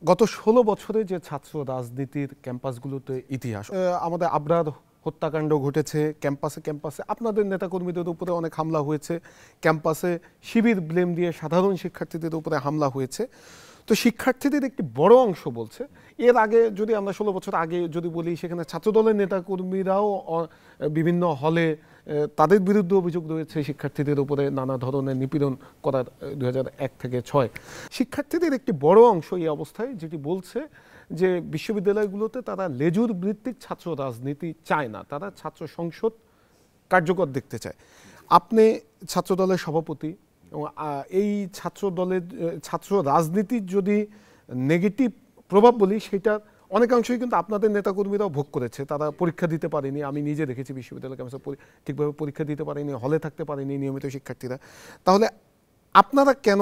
গত ১৬ বছরে যে ছাত্র রাজনীতির ক্যাম্পাসগুলোতে ইতিহাস, আমাদের আবরার হত্যাকাণ্ড ঘটেছে ক্যাম্পাসে ক্যাম্পাসে, আপনাদের নেতাকর্মীদের উপরে অনেক হামলা হয়েছে, ক্যাম্পাসে শিবির ব্লেম দিয়ে সাধারণ শিক্ষার্থীদের উপরে হামলা হয়েছে। তো শিক্ষার্থীদের একটি বড় অংশ বলছে, এর আগে যদি আমরা ১৬ বছর আগে যদি বলি, সেখানে ছাত্রদলের নেতাকর্মীরাও বিভিন্ন হলে তাদের বিরুদ্ধে অভিযোগ রয়েছে শিক্ষার্থীদের উপরে নানা ধরনের নিপীড়ন করার ২০০১ থেকে ৬। শিক্ষার্থীদের একটি বড় অংশ এই অবস্থায় যেটি বলছে যে বিশ্ববিদ্যালয়গুলোতে তারা লেজুর ভিত্তিক ছাত্র রাজনীতি চায় না, তারা ছাত্র সংসদ কার্যকর দেখতে চায়। আপনি ছাত্রদলের সভাপতি, এবং এই ছাত্র রাজনীতির যদি নেগেটিভ প্রভাব বলি, সেটা অনেকাংশই কিন্তু আপনাদের নেতাকর্মীরাও ভোগ করেছে। তারা পরীক্ষা দিতে পারেনি, আমি নিজে দেখেছি বিশ্ববিদ্যালয় ক্যাম্পাসে ঠিকভাবে পরীক্ষা দিতে পারেনি, হলে থাকতে পারেনি নিয়মিত শিক্ষার্থীরা। তাহলে আপনারা কেন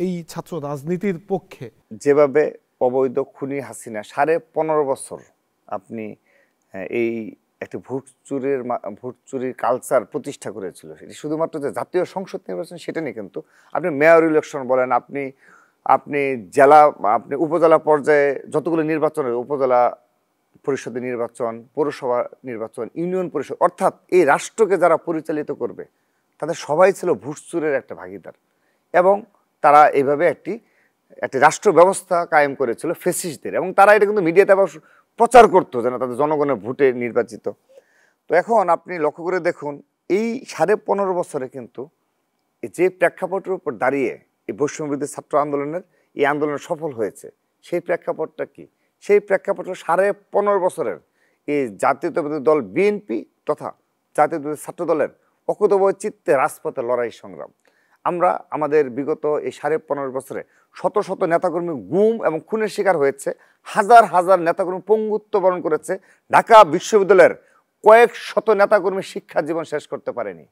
এই ছাত্র রাজনীতির পক্ষে? যেভাবে অবৈধ খুনি হাসিনা ১৫.৫ বছর আপনি এই একটি ভোট চুরির কালচার প্রতিষ্ঠা করেছিল, সেটি শুধুমাত্র যে জাতীয় সংসদ নির্বাচন সেটা নেই, কিন্তু আপনি মেয়র ইলেকশন বলেন, আপনি জেলা, আপনি উপজেলা পর্যায়ে যতগুলো নির্বাচন, উপজেলা পরিষদের নির্বাচন, পৌরসভা নির্বাচন, ইউনিয়ন পরিষদ, অর্থাৎ এই রাষ্ট্রকে যারা পরিচালিত করবে তাদের সবাই ছিল ভোট চুরের একটা ভাগিদার, এবং তারা এইভাবে একটি রাষ্ট্র ব্যবস্থা কায়েম করেছিল ফ্যাসিস্টদের, এবং তারা এটা কিন্তু মিডিয়াতে আবার প্রচার করতো যেন তাদের জনগণের ভোটে নির্বাচিত। তো এখন আপনি লক্ষ্য করে দেখুন, এই ১৫.৫ বছরে কিন্তু যে প্রেক্ষাপটের উপর দাঁড়িয়ে এই বৈষম্যবিরোধী ছাত্র আন্দোলনের এই আন্দোলন সফল হয়েছে, সেই প্রেক্ষাপটটা কি? সেই প্রেক্ষাপট ১৫.৫ বছরের এই জাতীয়তাবাদী দল বিএনপি তথা জাতীয়তাবাদী ছাত্র দলের অকুতোভয় চিত্তে রাজপথে লড়াই সংগ্রাম। আমরা আমাদের বিগত এই ১৫.৫ বছরে শত শত নেতাকর্মী গুম এবং খুনের শিকার হয়েছে, হাজার হাজার নেতাকর্মী পঙ্গুত্ব বরণ করেছে। ঢাকা বিশ্ববিদ্যালয়ের কয়েক শত নেতাকর্মী শিক্ষা জীবন শেষ করতে পারেনি,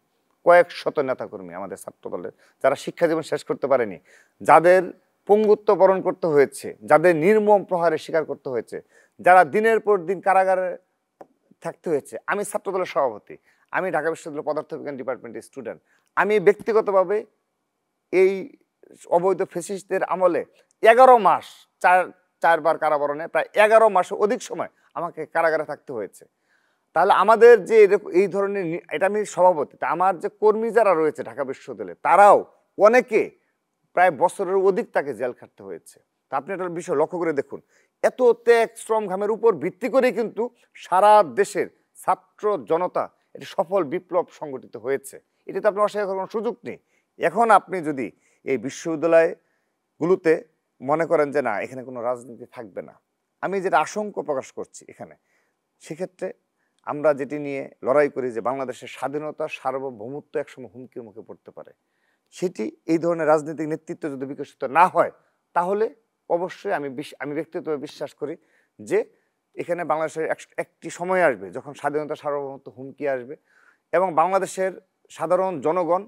কয়েক শত নেতাকর্মী আমাদের ছাত্র দলের যারা শিক্ষা জীবন শেষ করতে পারেনি, যাদের পঙ্গুত্ব বরণ করতে হয়েছে, যাদের নির্মম প্রহারে শিকার করতে হয়েছে, যারা দিনের পর দিন কারাগারে থাকতে হয়েছে। আমি ছাত্র দলের সভাপতি, আমি ঢাকা বিশ্ববিদ্যালয় পদার্থবিজ্ঞান ডিপার্টমেন্টের স্টুডেন্ট। আমি ব্যক্তিগতভাবে এই অবৈধ ফ্যাসিস্টদের আমলে ১১ মাস, চারবার কারাবরণে প্রায় ১১ মাসের অধিক সময় আমাকে কারাগারে থাকতে হয়েছে। তাহলে আমাদের যে এই ধরনের, এটা আমি সভাপতি, আমার যে কর্মী যারা রয়েছে ঢাকা বিশ্ববিদ্যালয়ে, তারাও অনেকে প্রায় বছরের অধিক তাকে জেল খাটতে হয়েছে। তা আপনি একটা বিষয় লক্ষ্য করে দেখুন, এত ত্যাগ শ্রম ঘামের উপর ভিত্তি করে কিন্তু সারা দেশের ছাত্র জনতা এটি সফল বিপ্লব সংগঠিত হয়েছে, এটা তো আপনি অস্বীকার করার কোনো সুযোগ নেই। এখন আপনি যদি এই বিশ্ববিদ্যালয়গুলোতে মনে করেন যে না, এখানে কোনো রাজনীতি থাকবে না, আমি যেটা আশঙ্কা প্রকাশ করছি এখানে, সেক্ষেত্রে আমরা যেটি নিয়ে লড়াই করি যে বাংলাদেশের স্বাধীনতা সার্বভৌমত্ব একসময় হুমকির মুখে পড়তে পারে, সেটি এই ধরনের রাজনৈতিক নেতৃত্ব যদি বিকশিত না হয়, তাহলে অবশ্যই আমি ব্যক্তিগতভাবে বিশ্বাস করি যে এখানে বাংলাদেশের একটি সময় আসবে যখন স্বাধীনতা সার্বভৌমত্ব হুমকি আসবে, এবং বাংলাদেশের সাধারণ জনগণ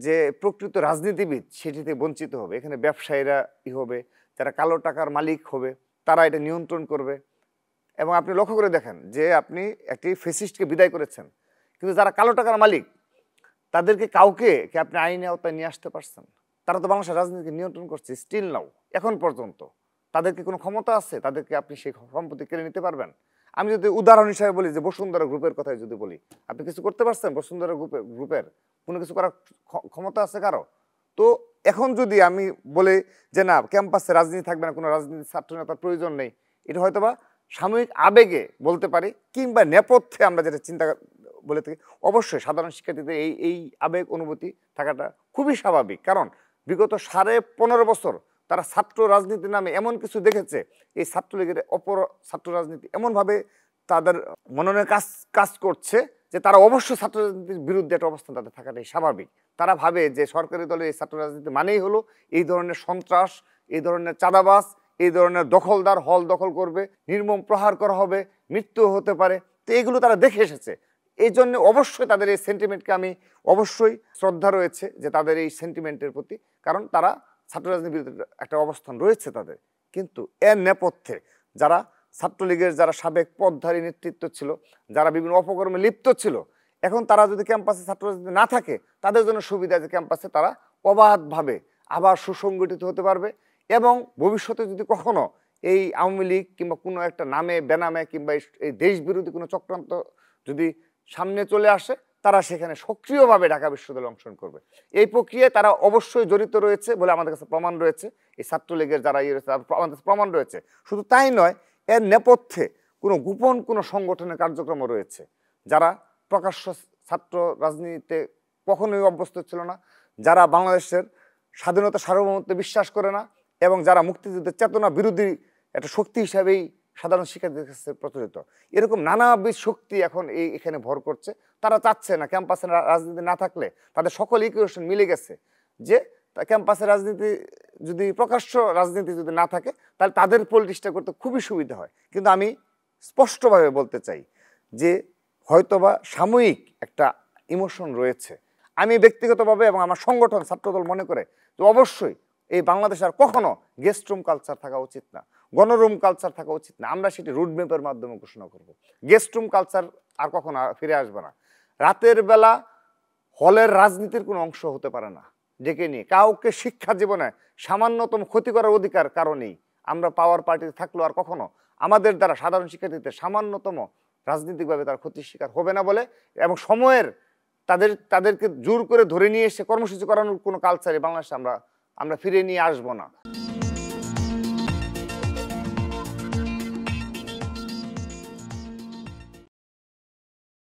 যে প্রকৃত রাজনীতিবিদ সেটিতে বঞ্চিত হবে। এখানে ব্যবসায়ীরা হবে, যারা কালো টাকার মালিক হবে, তারা এটা নিয়ন্ত্রণ করবে। এবং আপনি লক্ষ্য করে দেখেন যে আপনি একটি ফ্যাসিস্টকে বিদায় করেছেন, কিন্তু যারা কালো টাকার মালিক তাদেরকে কাউকে আপনি আইনে আওতায় নিয়ে আসতে পারছেন? তারা তো বাংলাদেশের রাজনীতিকে নিয়ন্ত্রণ করছে স্টিল নাও, এখন পর্যন্ত। তাদেরকে কোনো ক্ষমতা আছে তাদেরকে আপনি সেই সম্পত্তি কেড়ে নিতে পারবেন? আমি যদি উদাহরণ হিসাবে বলি যে বসুন্ধরা গ্রুপের কথাই যদি বলি, আপনি কিছু করতে পারছেন? বসুন্ধরা গ্রুপের কোনো কিছু করার ক্ষমতা আছে কারো? তো এখন যদি আমি বলি যে না, ক্যাম্পাসে রাজনীতি থাকবে না, কোনো রাজনীতি ছাত্র নেতার প্রয়োজন নেই, এটা হয়তোবা সাময়িক আবেগে বলতে পারি, কিংবা নেপথ্যে আমরা যেটা চিন্তা বলে থাকি। অবশ্যই সাধারণ শিক্ষার্থীদের এই আবেগ অনুভূতি থাকাটা খুবই স্বাভাবিক, কারণ বিগত ১৫.৫ বছর তারা ছাত্র রাজনীতির নামে এমন কিছু দেখেছে, এই ছাত্রলীগের অপর ছাত্র রাজনীতি এমনভাবে তাদের মননে কাজ করছে যে তারা অবশ্যই ছাত্র রাজনীতির বিরুদ্ধে একটা অবস্থান তাদের থাকাটাই স্বাভাবিক। তারা ভাবে যে সরকারি দলের এই ছাত্র রাজনীতি মানেই হলো এই ধরনের সন্ত্রাস, এই ধরনের চাঁদাবাজ, এই ধরনের দখলদার হল দখল করবে, নির্মম প্রহার করা হবে, মৃত্যু হতে পারে। তো এগুলো তারা দেখে এসেছে। এই জন্য অবশ্যই তাদের এই সেন্টিমেন্টকে আমি অবশ্যই শ্রদ্ধা রয়েছে যে তাদের এই সেন্টিমেন্টের প্রতি, কারণ তারা ছাত্র রাজনীতির বিরুদ্ধে একটা অবস্থান রয়েছে তাদের। কিন্তু এর নেপথ্যে যারা ছাত্রলীগের যারা সাবেক পদধারী নেতৃত্ব ছিল, যারা বিভিন্ন অপকর্মে লিপ্ত ছিল, এখন তারা যদি ক্যাম্পাসে ছাত্র রাজনীতি না থাকে, তাদের জন্য সুবিধা যে ক্যাম্পাসে তারা অবাধভাবে আবার সুসংগঠিত হতে পারবে এবং ভবিষ্যতে যদি কখনো এই আওয়ামী লীগ কিংবা কোনো একটা নামে বেনামে কিংবা এই দেশ বিরোধী কোনো চক্রান্ত যদি সামনে চলে আসে, তারা সেখানে সক্রিয়ভাবে ঢাকা বিশ্ববিদ্যালয়ে অংশগ্রহণ করবে। এই প্রক্রিয়ায় তারা অবশ্যই জড়িত রয়েছে বলে আমাদের কাছে প্রমাণ রয়েছে। এই ছাত্রলীগের যারা ইয়ে রয়েছে আমাদের কাছে প্রমাণ রয়েছে। শুধু তাই নয়, এর নেপথ্যে কোনো গোপন কোনো সংগঠনের কার্যক্রম রয়েছে, যারা প্রকাশ্য ছাত্র রাজনীতিতে কখনোই অভ্যস্ত ছিল না, যারা বাংলাদেশের স্বাধীনতা সার্বভৌমত্বে বিশ্বাস করে না, এবং যারা মুক্তিযুদ্ধের চেতনা বিরোধী একটা শক্তি হিসাবেই সাধারণ শিক্ষার্থীদের কাছে প্রচলিত। এরকম নানাবিধ শক্তি এখন এখানে ভর করছে। তারা চাচ্ছে না ক্যাম্পাসে রাজনীতি না থাকলে, তাদের সকল ইকুয়েশন মিলে গেছে যে ক্যাম্পাসে রাজনীতি যদি প্রকাশ্য রাজনীতি যদি না থাকে, তাহলে তাদের পলিটিক্সটা করতে খুবই সুবিধা হয়। কিন্তু আমি স্পষ্টভাবে বলতে চাই যে হয়তোবা সাময়িক একটা ইমোশন রয়েছে। আমি ব্যক্তিগতভাবে এবং আমার সংগঠন ছাত্রদল মনে করে যে অবশ্যই এই বাংলাদেশে আর কখনো গেস্ট রুম কালচার থাকা উচিত না, গণরুম কালচার থাকা উচিত না। আমরা সেটি রুট ম্যাপের মাধ্যমে ঘোষণা করব। গেস্ট রুম কালচার আর কখনো ফিরে আসবে না। রাতের বেলা হলের রাজনীতির কোনো অংশ হতে পারে না ডেকে নিয়ে। কাউকে শিক্ষা জীবনে সামান্যতম ক্ষতি করার অধিকার কারণেই আমরা পাওয়ার পার্টিতে থাকলেও আর কখনো আমাদের দ্বারা সাধারণ শিক্ষার্থীদের সামান্যতম রাজনৈতিকভাবে তার ক্ষতির শিকার হবে না বলে, এবং সময়ের তাদেরকে জোর করে ধরে নিয়ে এসে কর্মসূচি করানোর কোনো কালচারে বাংলাদেশে আমরা ফিরে নিয়ে আসবো না।